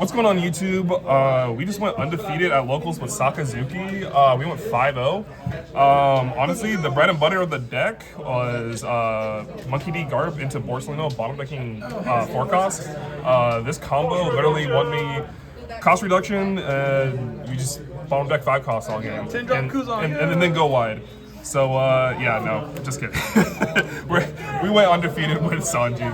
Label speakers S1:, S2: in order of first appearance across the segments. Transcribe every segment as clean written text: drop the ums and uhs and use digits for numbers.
S1: What's going on YouTube? We just went undefeated at locals with Sakazuki. We went 5-0. Honestly, the bread and butter of the deck was Monkey D Garb into Borsalino bottom decking forecast. This combo literally won me cost reduction, and we just bottom deck 5 costs all game.
S2: 10 drop Kuzan,
S1: and then go wide. So yeah, no, just kidding. we went undefeated with Sanji.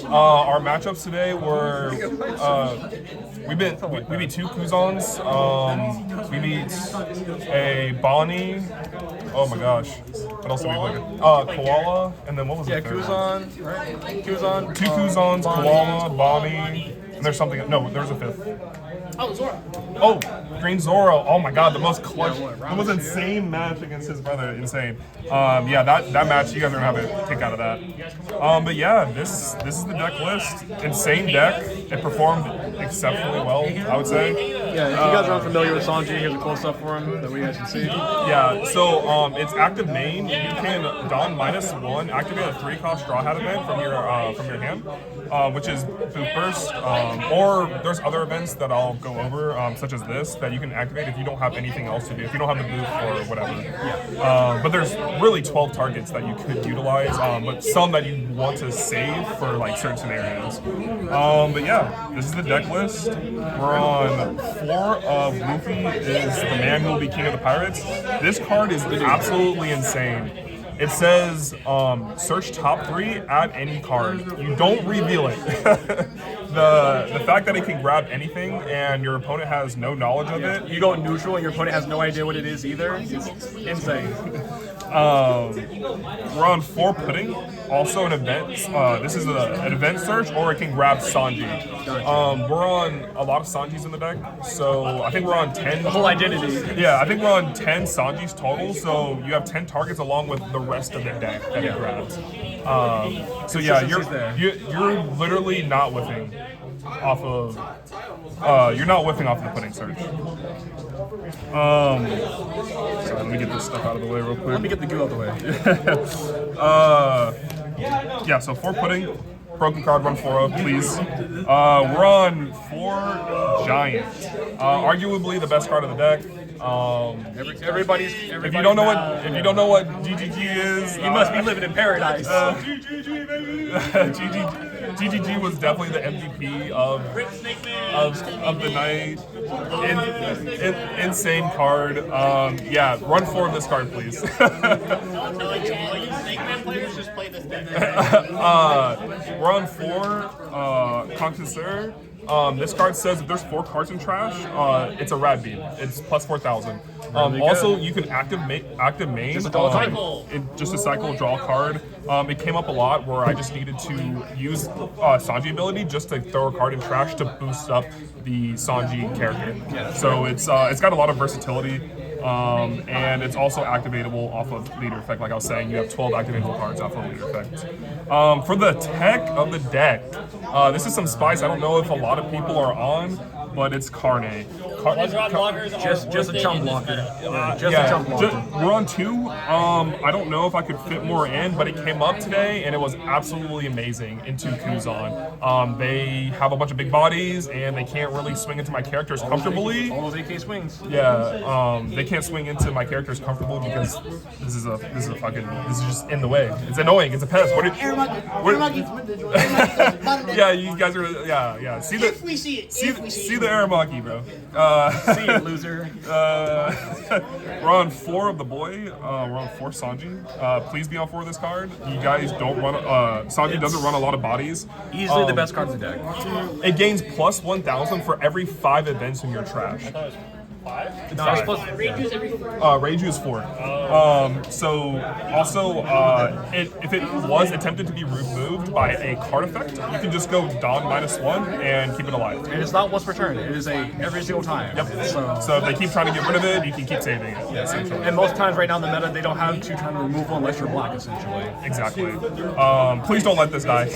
S1: Our matchups today were we beat 2 Kuzans. We beat a Bonney. Oh my gosh. What else did we play? Koala, and then what was it?
S2: Kuzan, right? Kuzan.
S1: 2 Kuzans, Koala, Bonney, and there's something. No, there's a 5th.
S3: Oh, Zoro.
S1: Oh, Green Zoro. Oh my god, the most clutch, the most insane match against his brother. Insane. Yeah, that match, you guys are gonna have a kick out of that. But yeah, this is the deck list. Insane deck. It performed exceptionally well, I would say.
S2: Yeah, if you guys are unfamiliar with Sanji, here's a close up for him that we guys can see.
S1: Yeah, so it's active main. You can don -1, activate a 3-cost draw hat event from your hand, which is Boot Burst, or there's other events that I'll go over, such as this, that you can activate if you don't have anything else to do, if you don't have the boot or whatever. Yeah. But there's really 12 targets that you could utilize, but some that you want to save for like certain scenarios. But yeah, this is the deck list. We're on 4 of Luffy is the man who will be king of the pirates. This card is absolutely insane. It says, search top 3, add any card. You don't reveal it. The fact that it can grab anything and your opponent has no knowledge of it.
S2: You go neutral and your opponent has no idea what it is either. It's insane.
S1: We're on 4 pudding, also an event. This is an event search, or it can grab Sanji. We're on a lot of Sanjis in the deck, so I think we're on 10.
S2: The whole identity.
S1: Yeah, I think we're on 10 Sanjis total, so you have 10 targets along with the rest of the deck that it grabs. So yeah, you're literally not whiffing off of you're not whiffing off of the pudding search. Sorry, let me get this stuff out of the way real quick.
S2: Let me get the goo out the way.
S1: Yeah, so 4 pudding, broken card, run 4-0, please. We're on 4 giant, arguably the best card of the deck.
S2: Everybody's
S1: if you don't know what GGG is,
S2: you must be living in paradise.
S1: GGG, baby. GGG was definitely the MVP of the night. Insane card. Yeah, run 4 of this card, please. We're on 4 Conquistador. This card says if there's 4 cards in trash, it's a rad beam. It's plus 4,000. Also, you can active main. Just a cycle, draw a card. It came up a lot where I just needed to use Sanji ability just to throw a card in trash to boost up the Sanji character. So it's got a lot of versatility. And it's also activatable off of leader effect. Like I was saying, you have 12 activatable cards off of leader effect. For the tech of the deck, this is some spice I don't know if a lot of people are on, but it's Carne.
S2: Just a chump blocker. A chump blocker.
S1: We're on 2. I don't know if I could fit more in, but it came up today and it was absolutely amazing into Kuzan. They have a bunch of big bodies and they can't really swing into my characters comfortably.
S2: All those AK swings.
S1: Yeah, they can't swing into my characters comfortable because this is just in the way. It's annoying. It's a pest. Yeah, you guys are yeah. See the see the Aramaki, bro.
S2: See it, loser.
S1: We're on 4 of the boy. We're on 4 Sanji. Please be on 4 of this card. You guys don't run. Sanji doesn't run a lot of bodies.
S2: Easily the best card in the deck.
S1: It gains plus 1,000 for every 5 events in your trash.
S3: 5?
S2: No,
S1: Reiju is 4. So also, if it was attempted to be removed by a card effect, you can just go don -1 and keep it alive.
S2: And it's not once per turn. It is every single time.
S1: Yep. So if they keep trying to get rid of it, you can keep saving it. Essentially.
S2: And most times right now in the meta, they don't have 2-turn removal unless you're black, essentially.
S1: Exactly. Please don't let this die.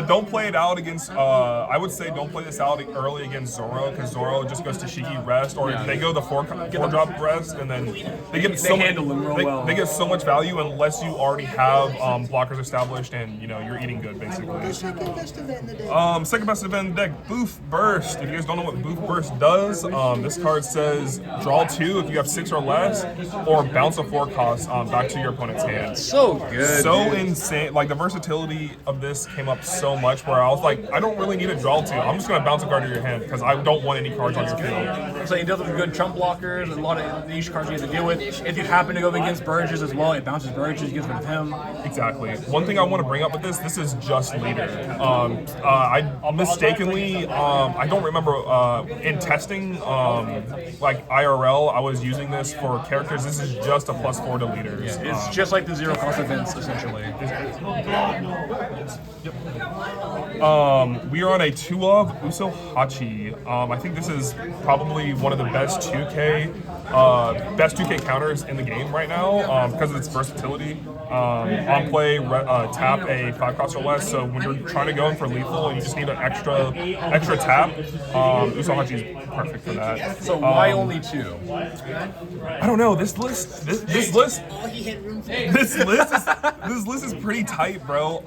S1: Don't play it out against. I would say don't play this out early against Zoro, because Zoro Zoro just goes to Shiki rest, or they go the four drop rest, and then they get they get so much value unless you already have blockers established and you're eating good basically. Second best event in the deck, Boof Burst. If you guys don't know what Boof Burst does, this card says draw 2 if you have 6 or less, or bounce a 4 cost back to your opponent's hand.
S2: So good.
S1: So insane. Like the versatility of this came up so much where I was like, I don't really need a draw 2. I'm just gonna bounce a card to your hand because I don't want any cards on your field.
S2: So you deal with good trump blockers, and a lot of niche cards you have to deal with. If you happen to go against Burgess as well, it bounces Burgess, gets rid of him.
S1: Exactly. One thing I want to bring up with this is just leader. I mistakenly, I don't remember, in testing, like IRL, I was using this for characters. This is just a +4 to leaders.
S2: It's just like the zero cost events, essentially.
S1: Yep. We are on a 2 of Uso Hachi. I think this is probably one of the best 2K counters in the game right now because of its versatility. On play, tap a 5 cost or less. So when you're trying to go in for lethal and you just need an extra tap, Uso Hachi is perfect for that.
S2: So why only 2?
S1: I don't know. This list is pretty tight, bro.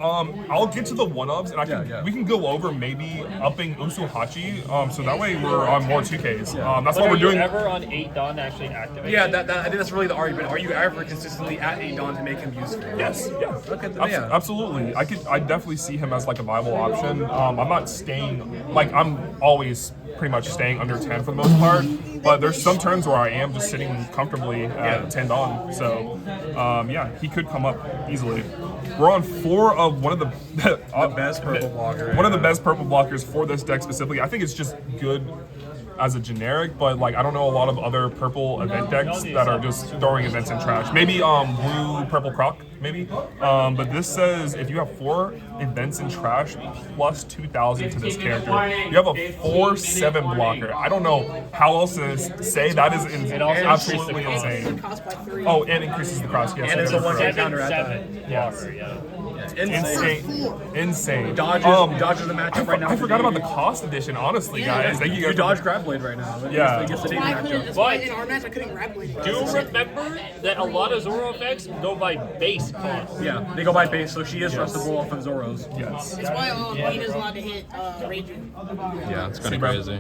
S1: I'll get to the 1-ofs and we can go over maybe upping Uso Hachi, so that way we're on more 2Ks. That's what we're doing.
S3: Are you ever on 8 Dawn to actually activate?
S2: Yeah, I think that's really the argument. Are you ever consistently at 8 Dawn to make him useful?
S1: Yes. Yeah.
S2: Okay.
S1: Absolutely. I definitely see him as like a viable option. I'm not staying like I'm always pretty much staying under 10 for the most part, but there's some turns where I am just sitting comfortably at 10 Dawn. So he could come up easily. We're on 4 of one of the
S2: best purple blocker.
S1: One of the best purple blockers for this deck specifically. I think it's just good as a generic, but like I don't know a lot of other purple event decks that are just throwing events in trash. Maybe blue purple croc, maybe. But this says if you have 4 events in trash plus 2,000 to this character, you have a 4/7 blocker. I don't know how else to say that is absolutely insane. Oh, and increases the cost. Yes,
S2: and it's a 1-hit counter at that.
S1: Yes. Insane.
S2: Dodges the matchup right now.
S1: I forgot about the cost edition, honestly, guys. Thank you guys.
S2: You dodge Grab Blade right now.
S1: Yeah.
S2: Against the matchup.
S4: That's why in our match I couldn't Grab Blade.
S3: Do remember that a lot of Zoro effects go by base cost.
S2: Yeah, they go by base, so she is restable off of Zoro's.
S1: Yes.
S4: That's why Nina's allowed to hit Raging.
S5: Yeah, it's kind of crazy.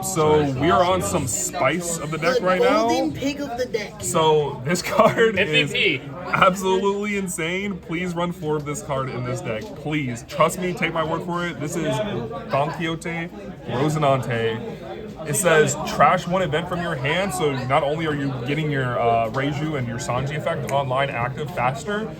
S1: So we are on some spice of the deck right now.
S4: Golden pig of the deck.
S1: So this card
S3: MVP.
S1: is absolutely insane. Please run 4 of this card in this deck. Please. Trust me, take my word for it. This is Don Quixote Rosinante. It says trash 1 event from your hand, so not only are you getting your Reiju and your Sanji effect online active faster,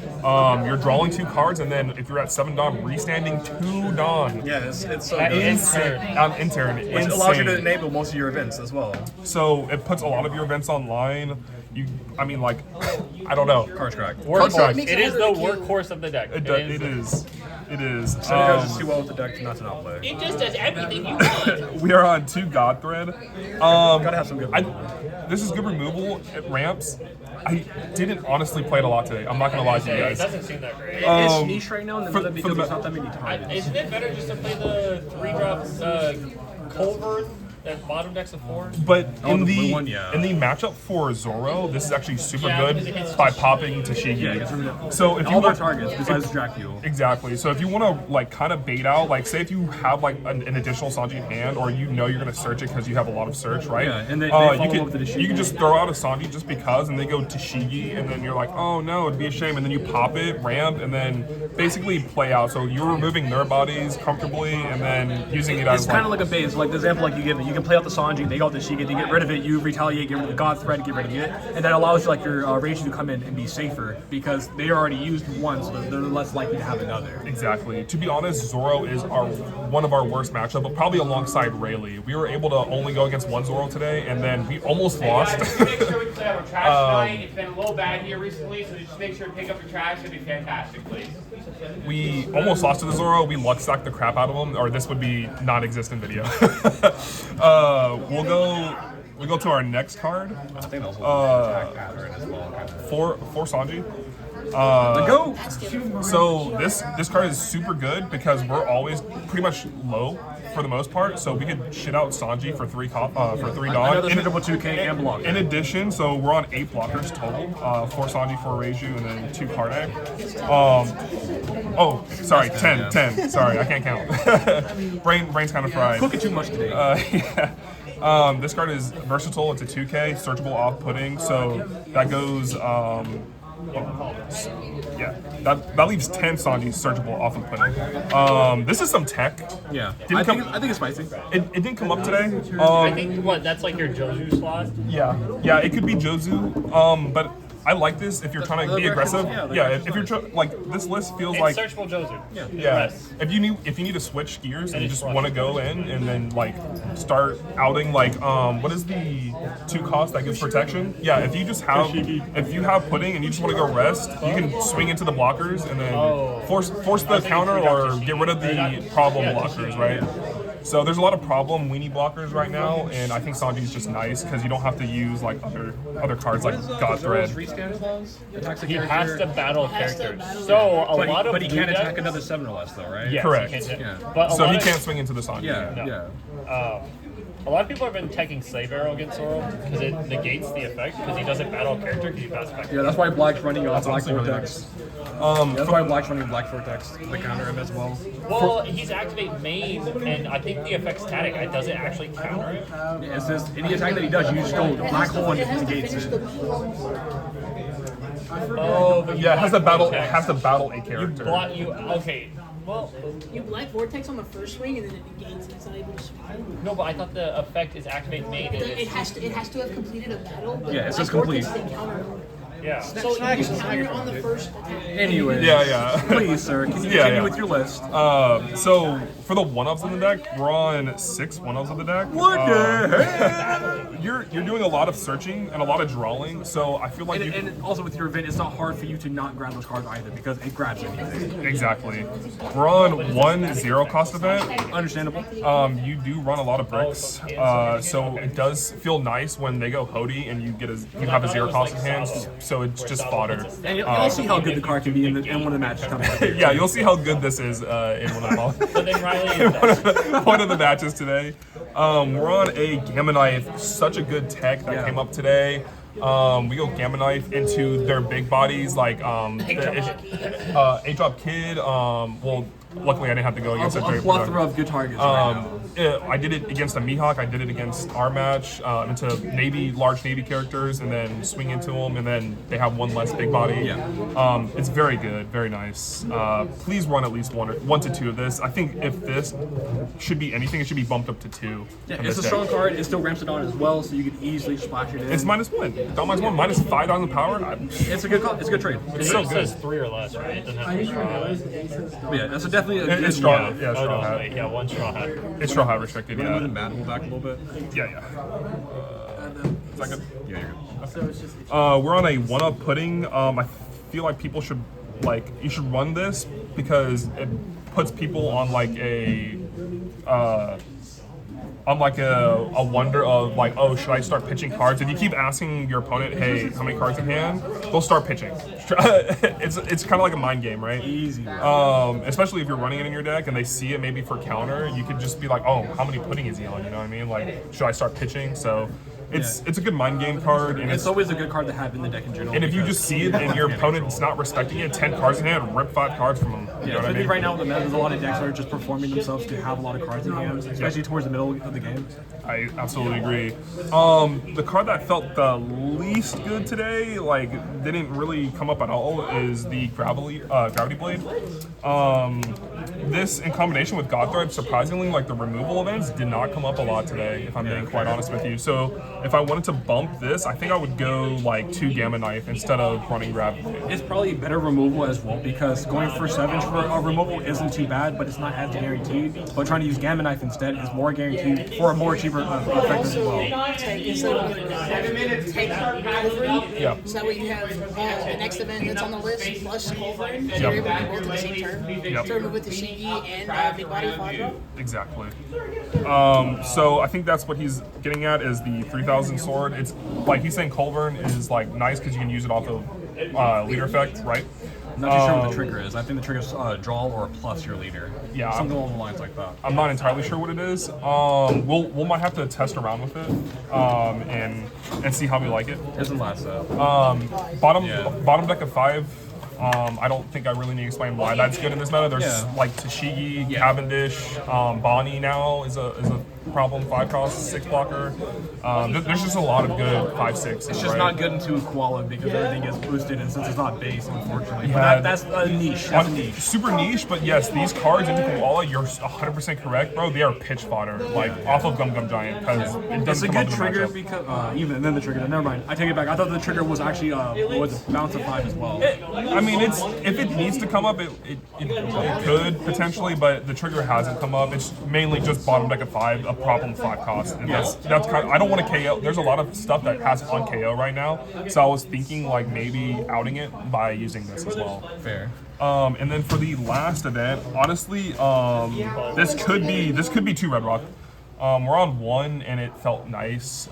S1: you're drawing 2 cards, and then if you're at 7 Dawn, restanding 2 Dawn.
S2: Yeah, it's so good.
S1: Insane. Intern.
S2: Which allows you to enable most of your events as well.
S1: So it puts a lot of your events online. I don't know.
S2: Cards crack.
S3: Workhorse. It is the workhorse of the deck.
S1: It is.
S2: So it does just too well with the deck to not play.
S3: It just does everything you want.
S1: We are on 2 God Thread.
S2: Gotta have some good.
S1: This is good removal. It ramps. I didn't honestly play it a lot today. I'm not gonna lie to you
S3: It
S1: guys.
S3: doesn't seem that great.
S2: It's niche right now in the
S1: for
S2: meta
S1: the
S2: because there's not that many targets.
S3: Isn't it better just to play the 3-drop Culver that bottom decks of 4?
S1: But in
S2: the
S1: the
S2: blue one, yeah.
S1: in the matchup for Zoro, this is actually super good by popping Tashigi.
S2: Yeah,
S1: so if you
S2: all their
S1: want
S2: targets besides Dracula.
S1: Exactly. So if you want to like kind of bait out, like say if you have like an additional Sanji in hand, or you're gonna search it because you have a lot of search, right?
S2: Yeah, and they follow up with the Tashigi.
S1: You can just throw out a Sanji just because, and they go Tashigi, and then you're like, oh no, it'd be a shame, and then you pop it, ramp, and then basically play out. So you're removing their bodies comfortably, and then using it as
S2: it's kind of like a base. Like the example like you give it, you can play out the Sanji. They got the Shige, they get rid of it, you retaliate, get rid of the God Thread, get rid of it, and that allows like your Reiju to come in and be safer because they already used one, so they're less likely to have another.
S1: Exactly. To be honest, Zoro is one of our worst matchup, but probably alongside Rayleigh. We were able to only go against 1 Zoro today, and then we almost lost.
S6: Make sure we clear our trash tonight. It's been a little bad here recently, so just make sure to pick up your trash. It'd be fantastic, please.
S1: We almost lost to the Zoro. We luck sucked the crap out of him, or this would be non-existent video. We'll go to our next card.
S2: I think that was attack pattern as well.
S1: For Sanji.
S2: Go!
S1: So this card is super good because we're always pretty much low for the most part, so we could shit out Sanji for 3
S2: Another
S1: Dawn.
S2: suitable 2K and block.
S1: In addition, so we're on 8 blockers total, 4 Sanji, 4 Reiju, and then 2 Karnak. Oh, sorry, 10. Sorry, I can't count. Brain's kind of fried.
S2: Cooking too much today.
S1: Yeah. This card is versatile. It's a 2K, searchable off-putting, so that goes. Yeah, that leaves 10 Sanji searchable off of putting. This is some tech.
S2: Yeah,
S1: Didn't
S2: I
S1: come-
S2: think it's spicy.
S1: It didn't come up today.
S3: I think that's like your Jozu slot.
S1: Yeah, it could be Jozu. But I like this if you're trying to be aggressive. Yeah, if you're like this list feels
S3: It's
S1: like
S3: searchable Jozu.
S1: yeah.
S3: Yes.
S1: If you need to switch gears and you
S3: it's
S1: just
S3: rush.
S1: want to go in and then like start outing like what is the 2 cost that gives protection? Yeah, if you have pudding and you just want to go rest, you can swing into the blockers and then force the counter or get rid of the problem blockers, right? So there's a lot of problem weenie blockers right now, and I think Sanji's just nice because you don't have to use like other cards like God Thread.
S2: Rescan clause? Attacks a
S3: He
S2: character.
S3: has to battle
S4: Has to
S3: characters.
S4: battle
S3: So a lot of
S2: But he
S3: blue
S2: can't attack
S3: decks-
S2: another 7 or less, though, right?
S3: Yes,
S1: Correct.
S3: He can,
S2: Yeah.
S3: But
S1: So he can't swing into the Sanji.
S2: Yeah.
S3: A lot of people have been taking Slave Arrow against Zoro because it negates the effect because he doesn't battle a character because he passes back.
S2: Yeah, that's why Black's running Black
S1: honestly really
S2: Vortex. That's why Black's running Black Vortex to counter him as well.
S3: Well, he's activate main, and I think the effect's static. It doesn't actually counter it.
S2: Yeah, it's just any attack that he does, you just go Black Hole and
S4: It has
S2: it
S4: to
S2: negates
S4: finish
S2: it.
S4: the
S3: Oh, but
S1: Yeah, it has to battle. It
S3: Vortex.
S1: has to battle a
S3: You
S1: character.
S3: block you. Okay. Well,
S4: You Black Vortex on the first swing and then it negates and it's not able to swing.
S3: no, but I thought the effect is activate main. And
S4: It has to have completed a battle. But
S2: Yeah, it's
S4: Black
S2: just complete.
S4: Vortex can counter.
S3: yeah.
S4: So you just counter on the first attack.
S2: Anyway.
S1: Yeah.
S2: Please, sir, can you
S1: Yeah,
S2: continue
S1: yeah.
S2: with your list?
S1: So for the 1-ups in the deck, we're on 6 1-ups in the deck.
S2: What the hell?
S1: You're doing a lot of searching and a lot of drawing, so I feel like you
S2: And also with your event, it's not hard for you to not grab those cards either because it grabs anything.
S1: exactly. We're on 1 0 cost event.
S2: Understandable.
S1: You do run a lot of bricks, so it does feel nice when they go Hody and you have a 0 cost in hand, so it's just fodder.
S2: And you'll see how good the card can be in one of the matches coming up.
S1: Yeah, you'll see how good this is in one of the
S3: But then Riley is
S1: one of the matches today. We're on a Gamma Knife, such a good tech that came up today. We go Gamma Knife into their big bodies like the 8-drop Kid. Well, luckily I didn't have to go against
S2: A
S1: a
S2: plethora of good targets right now.
S1: I did it against a Mihawk. I did it against our match into large Navy characters, and then swing into them, and then they have one less big body.
S2: Yeah.
S1: It's very good, very nice. Please run at least 1 to 2 of this. I think if this should be anything, it should be bumped up to 2.
S2: Yeah,
S1: in
S2: it's
S1: this
S2: a
S1: deck.
S2: strong card. It still ramps it on as well, so you can easily splash it in.
S1: It's -1. Don't -1, -5 on the power.
S2: It's a good call. It's a good trade.
S3: It
S1: so
S3: says 3 or less, right? It doesn't have to be straw.
S2: Yeah, that's definitely a good
S1: It's straw.
S2: one.
S1: Yeah,
S3: Oh,
S1: straw
S3: no,
S1: hat.
S3: wait, yeah, 1 straw hat.
S1: It's straw hat restricted. Yeah,
S2: Battle back a little bit.
S1: yeah. Is that good?
S2: Yeah, you're good.
S1: We're on a 1-up pudding. I feel like people should you should run this because it puts people on a wonder of oh, should I start pitching cards? If you keep asking your opponent, hey, how many cards in hand, they'll start pitching. It's kind of like a mind game, right?
S2: Easy.
S1: Especially if you're running it in your deck and they see it maybe for counter, you could just be like, oh, how many pudding is he on? You know what I mean? Should I start pitching? So it's a good mind game card, and
S2: It's always a good card to have in the deck in general.
S1: and if you
S2: because-
S1: just see it and your opponent's not respecting it, 10 cards in hand, rip 5 cards from them. You know what I
S2: I think
S1: mean?
S2: right now with the meta, there's a lot of decks that are just performing themselves to have a lot of cards in hand, especially towards the middle of the game.
S1: I absolutely agree. The card that felt the least good today, didn't really come up at all, is the Gravity Blade. This, in combination with God Thread, surprisingly, the removal events did not come up a lot today, if I'm being quite honest with you. So if I wanted to bump this, I think I would go 2 Gamma Knife instead of running Gravity Blade.
S2: It's probably better removal as well because going for 7s for a removal isn't too bad, but it's not as guaranteed. But trying to use Gamma Knife instead is more guaranteed for a more cheaper effect as well.
S4: Instead of take delivery.
S1: Yeah.
S4: So that way you have the next event that's on the list plus Culverin. So you're able to do both at the same turn.
S1: Yep.
S4: So remove it to Shingi and Big Body Fadra.
S1: Exactly. So I think that's what he's getting at is the 3000 sword. It's he's saying Culverin is nice because you can use it off of leader effect, right?
S2: Not too sure what the trigger is. I think the trigger is draw or plus your leader.
S1: Yeah,
S2: something along the lines like that.
S1: I'm not entirely sure what it is. We'll might have to test around with it, and see how we like it.
S2: It's in last set.
S1: Bottom deck of 5. I don't think I really need to explain why that's good in this meta. There's like Tashigi, Cavendish, Bonney now is a problem 5 cost 6 blocker. There's just a lot of good 5/6.
S2: It's just not good into Koala because everything gets boosted, and since it's not base, unfortunately. Yeah, that's a niche. That's a niche.
S1: Super niche, but yes, these cards into Koala, you're 100% correct, bro. They are pitch fodder, like off of Gum Gum Giant, because it doesn't
S2: It's a
S1: come up
S2: good
S1: with
S2: trigger
S1: matchup.
S2: because even then the trigger. Never mind. I take it back. I thought the trigger was actually was a bounce of 5 as well.
S1: I mean, if it needs to come up, it could potentially, but the trigger hasn't come up. It's mainly just bottom deck of 5, a problem 5 cost, and that's kind of, I don't want to KO. There's a lot of stuff that has on KO right now, so I was thinking like maybe outing it by using this as well.
S2: Fair.
S1: And then for the last event, honestly, this could be 2 Red Rock. We're on 1 and it felt nice.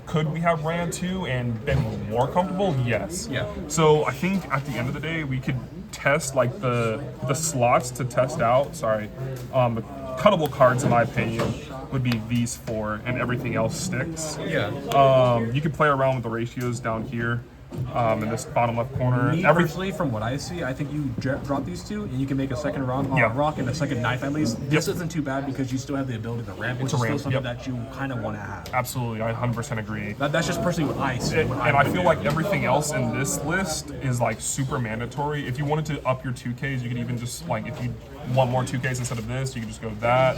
S1: Could we have ran 2 and been more comfortable? Yes.
S2: Yeah.
S1: So I think at the end of the day, we could test like the slots to test out. Sorry, the cuttable cards in my opinion would be these 4, and everything else sticks.
S2: Yeah.
S1: You could play around with the ratios down here. In this bottom left corner.
S2: Me personally, from what I see, I think you drop these 2 and you can make a second rock and a second knife at least. This isn't too bad because you still have the ability to ramp, which is still something that you kind of want to have.
S1: Absolutely, I 100% agree.
S2: That's just personally what I see.
S1: And I feel like everything else in this list is like super mandatory. If you wanted to up your 2Ks, you could even just like, if you want more 2Ks instead of this, you can just go that.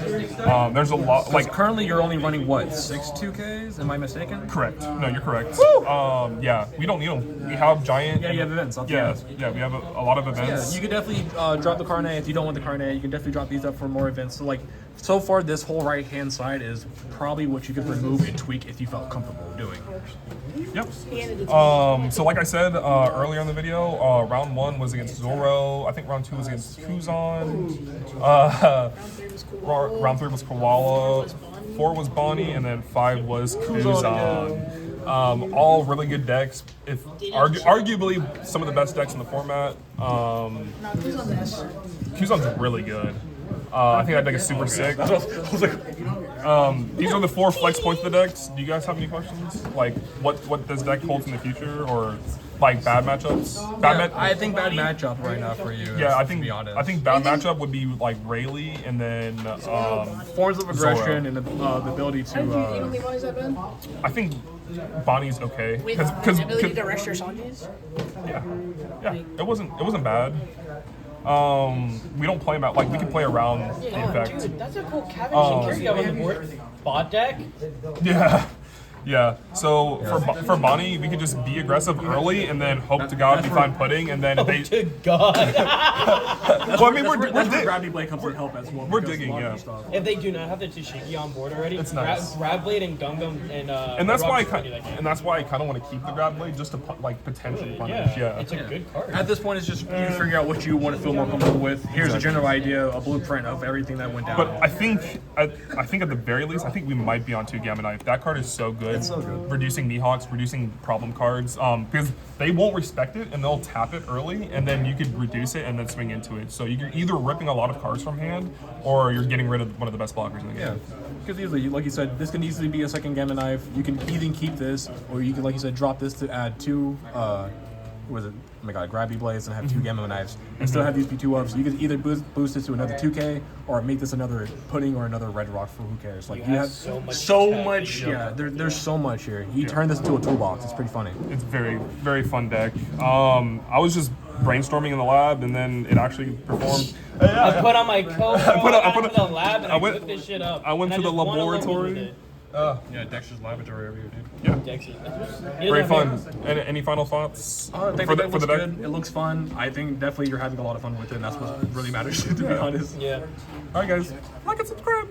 S1: There's a lot. Like
S2: currently, you're only running what, 6 2Ks? Am I mistaken?
S1: Correct. No, you're correct. Yeah, we don't need them. We have giant.
S2: Yeah, you have events.
S1: We have a lot of events.
S2: Yeah, you could definitely drop the carnet if you don't want the carnet. You can definitely drop these up for more events. So like, so far this whole right hand side is probably what you could remove and tweak if you felt comfortable doing.
S1: Yep. So like I said earlier in the video, round 1 was against Zoro. I think round 2 was against Kuzan. Round 3 was Koala. 4 was Bonney, and then 5 was Kuzan. All really good decks. If arguably some of the best decks in the format. Kuzan's really good. I think that deck is super sick. These are the 4 flex points of the decks. Do you guys have any questions? Like what this deck holds in the future, or like bad matchups?
S2: I think bad matchup right now for you.
S1: Yeah,
S2: to be honest.
S1: I think bad matchup would be like Rayleigh and then
S2: forms of aggression
S1: Zoro.
S2: and the ability to.
S1: I think Bonnie's okay
S4: With the ability to rest your Sanjis?
S1: yeah, it wasn't bad. We don't play them out, like we can play around the effect.
S4: Dude, that's a cool Cavendish
S3: You have on the board bot deck.
S1: Yeah. So for Bonney, we could just be aggressive early and then hope to God we find pudding, and then if they.
S3: To God.
S1: Well, I mean we're
S2: Gravity Blade comes in help as well.
S1: We're digging, yeah.
S3: If they do not have the Tashigi on board already,
S1: It's nice.
S3: Grab Blade and Gum Gum
S1: and that's why I kind of want to keep the grab blade just to like potentially punish. Yeah.
S3: It's a good card.
S2: At this point, it's just you figure out what you want to feel more comfortable with. Here's a general idea, a blueprint of everything that went down.
S1: But I think at the very least, I think we might be on 2 Gamma Knife. That card is so good.
S2: It's so good.
S1: Reducing Mihawks, reducing problem cards, because they won't respect it and they'll tap it early, and then you could reduce it and then swing into it. So you're either ripping a lot of cards from hand, or you're getting rid of one of the best blockers in the game.
S2: Yeah, because easily, like you said, this can easily be a second Gamma Knife. You can even keep this, or you can, like you said, drop this to add 2. What was it? Oh my God, Grabby Blades and have 2 Gamma Knives, and still have these be 2 ups. You could either boost this to another 2K, or make this another pudding or another Red Rock for who cares. Like you have so much. Yeah, there's so much here. You turn this into a toolbox. It's pretty funny.
S1: It's very, very fun deck. I was just brainstorming in the lab, and then it actually performed.
S3: I put on my coat. I put
S1: it
S3: to the lab and I
S1: went-
S3: whipped this shit up.
S1: I went
S3: And
S1: to the
S3: just won along with
S1: laboratory.
S3: it.
S2: Yeah, Dexter's laboratory over here, dude.
S1: Yeah,
S3: Dexter.
S1: very fun. Any final thoughts
S2: I think
S1: for
S2: the deck looks
S1: deck?
S2: good. It looks fun. I think definitely you're having a lot of fun with it, and that's what really matters, to be honest.
S3: Yeah.
S1: All right, guys, like and subscribe.